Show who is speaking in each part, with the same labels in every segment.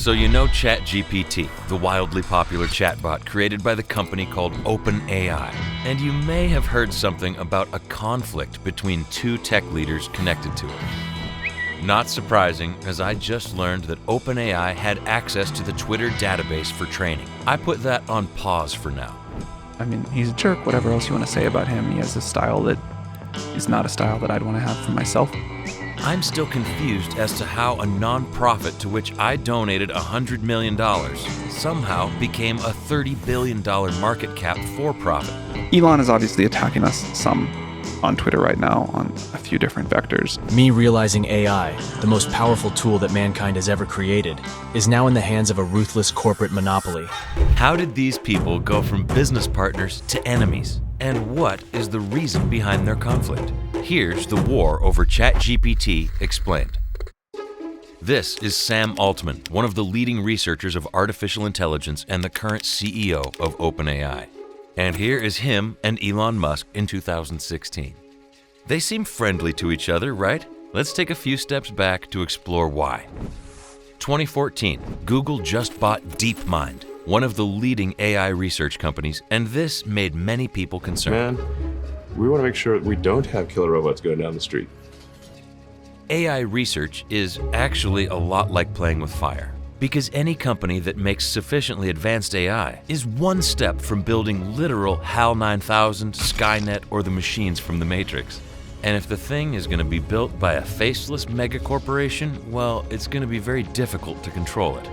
Speaker 1: So you know ChatGPT, the wildly popular chatbot created by the company called OpenAI. And you may have heard something about a conflict between two tech leaders connected to it. Not surprising, as I just learned that OpenAI had access to the Twitter database for training. I put that on pause for now.
Speaker 2: I mean, he's a jerk, whatever else you want to say about him. He has a style that is not a style that I'd want to have for myself.
Speaker 1: I'm still confused as to how a non-profit to which I donated $100 million somehow became a $30 billion market cap for-profit.
Speaker 2: Elon is obviously attacking us some on Twitter right now on a few different vectors.
Speaker 3: Me realizing AI, the most powerful tool that mankind has ever created, is now in the hands of a ruthless corporate monopoly.
Speaker 1: How did these people go from business partners to enemies? And what is the reason behind their conflict? Here's the war over ChatGPT explained. This is Sam Altman, one of the leading researchers of artificial intelligence and the current CEO of OpenAI. And here is him and Elon Musk in 2016. They seem friendly to each other, right? Let's take a few steps back to explore why. 2014, Google just bought DeepMind, one of the leading AI research companies, and this made many people concerned.
Speaker 4: Man, we want to make sure that we don't have killer robots going down the street.
Speaker 1: AI research is actually a lot like playing with fire, because any company that makes sufficiently advanced AI is one step from building literal HAL 9000, Skynet, or the machines from the Matrix. And if the thing is going to be built by a faceless megacorporation, well, it's going to be very difficult to control it.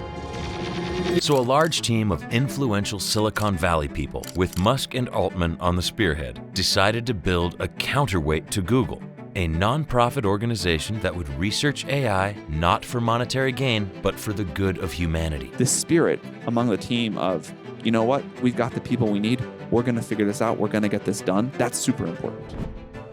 Speaker 1: So a large team of influential Silicon Valley people, with Musk and Altman on the spearhead, decided to build a counterweight to Google, a non-profit organization that would research AI not for monetary gain, but for the good of humanity.
Speaker 2: This spirit among the team of, you know what, we've got the people we need, we're going to figure this out, we're going to get this done, that's super important.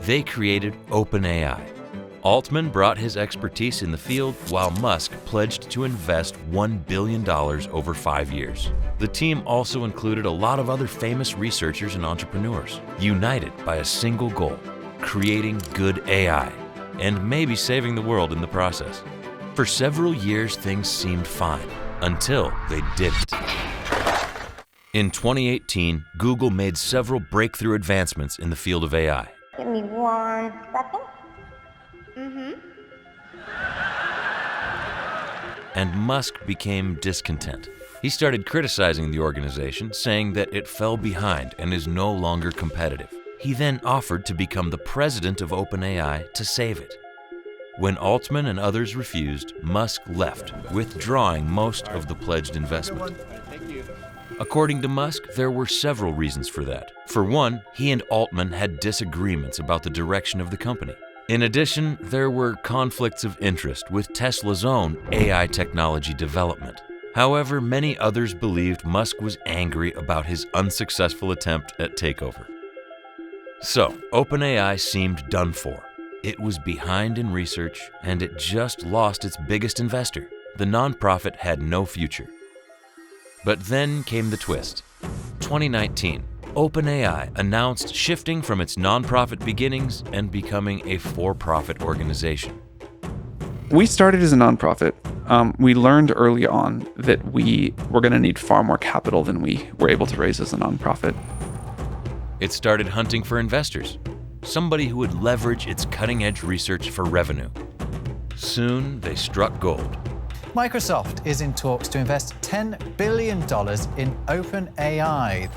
Speaker 1: They created OpenAI. Altman brought his expertise in the field, while Musk pledged to invest $1 billion over 5 years. The team also included a lot of other famous researchers and entrepreneurs, united by a single goal: creating good AI, and maybe saving the world in the process. For several years, things seemed fine, until they didn't. In 2018, Google made several breakthrough advancements in the field of AI.
Speaker 5: Give me 1 second.
Speaker 1: And Musk became discontent. He started criticizing the organization, saying that it fell behind and is no longer competitive. He then offered to become the president of OpenAI to save it. When Altman and others refused, Musk left, withdrawing most of the pledged investment. According to Musk, there were several reasons for that. For one, he and Altman had disagreements about the direction of the company. In addition, there were conflicts of interest with Tesla's own AI technology development. However, many others believed Musk was angry about his unsuccessful attempt at takeover. So, OpenAI seemed done for. It was behind in research, and it just lost its biggest investor. The nonprofit had no future. But then came the twist. 2019, OpenAI announced shifting from its nonprofit beginnings and becoming a for-profit organization.
Speaker 2: We started as a nonprofit. We learned early on that we were going to need far more capital than we were able to raise as a nonprofit.
Speaker 1: It started hunting for investors, somebody who would leverage its cutting-edge research for revenue. Soon, they struck gold.
Speaker 6: Microsoft is in talks to invest $10 billion in OpenAI.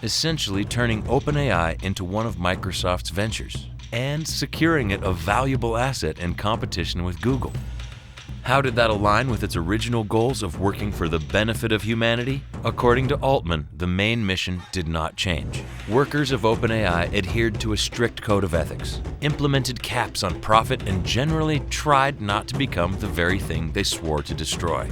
Speaker 1: Essentially turning OpenAI into one of Microsoft's ventures and securing it a valuable asset in competition with Google. How did that align with its original goals of working for the benefit of humanity? According to Altman, the main mission did not change. Workers of OpenAI adhered to a strict code of ethics, implemented caps on profit, and generally tried not to become the very thing they swore to destroy.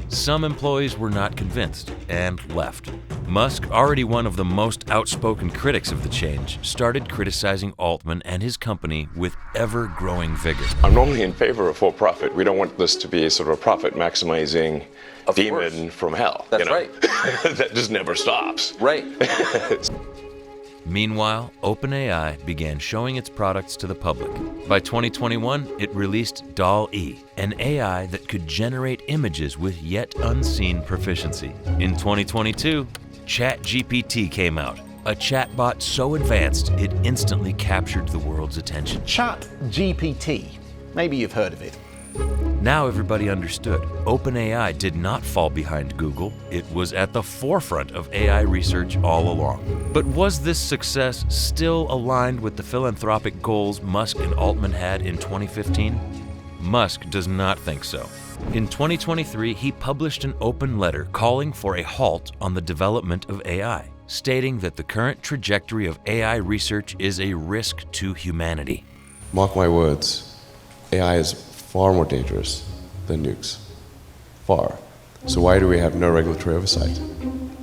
Speaker 1: Some employees were not convinced and left. Musk, already one of the most outspoken critics of the change, started criticizing Altman and his company with ever-growing vigor.
Speaker 4: I'm normally in favor of for-profit. We don't want this to be sort of a profit-maximizing demon from hell.
Speaker 7: That's right.
Speaker 4: That just never stops.
Speaker 7: Right.
Speaker 1: Meanwhile, OpenAI began showing its products to the public. By 2021, it released DALL-E, an AI that could generate images with yet unseen proficiency. In 2022, ChatGPT came out, a chatbot so advanced it instantly captured the world's attention.
Speaker 7: ChatGPT. Maybe you've heard of it.
Speaker 1: Now everybody understood. OpenAI did not fall behind Google. It was at the forefront of AI research all along. But was this success still aligned with the philanthropic goals Musk and Altman had in 2015? Musk does not think so. In 2023, he published an open letter calling for a halt on the development of AI, stating that the current trajectory of AI research is a risk to humanity.
Speaker 4: Mark my words, AI is far more dangerous than nukes. Far. So why do we have no regulatory oversight?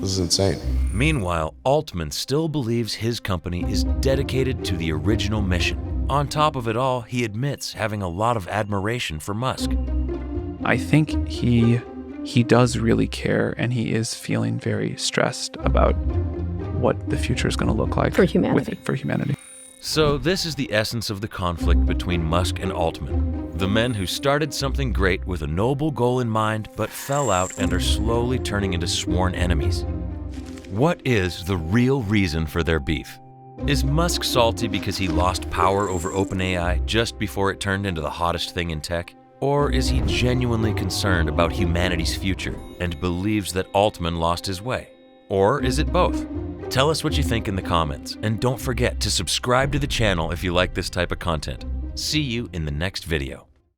Speaker 4: This is insane.
Speaker 1: Meanwhile, Altman still believes his company is dedicated to the original mission. On top of it all, he admits having a lot of admiration for Musk.
Speaker 2: I think he does really care, and he is feeling very stressed about what the future is going to look like
Speaker 8: for humanity.
Speaker 2: For humanity.
Speaker 1: So this is the essence of the conflict between Musk and Altman. The men who started something great with a noble goal in mind but fell out and are slowly turning into sworn enemies. What is the real reason for their beef? Is Musk salty because he lost power over OpenAI just before it turned into the hottest thing in tech? Or is he genuinely concerned about humanity's future and believes that Altman lost his way? Or is it both? Tell us what you think in the comments, and don't forget to subscribe to the channel if you like this type of content. See you in the next video.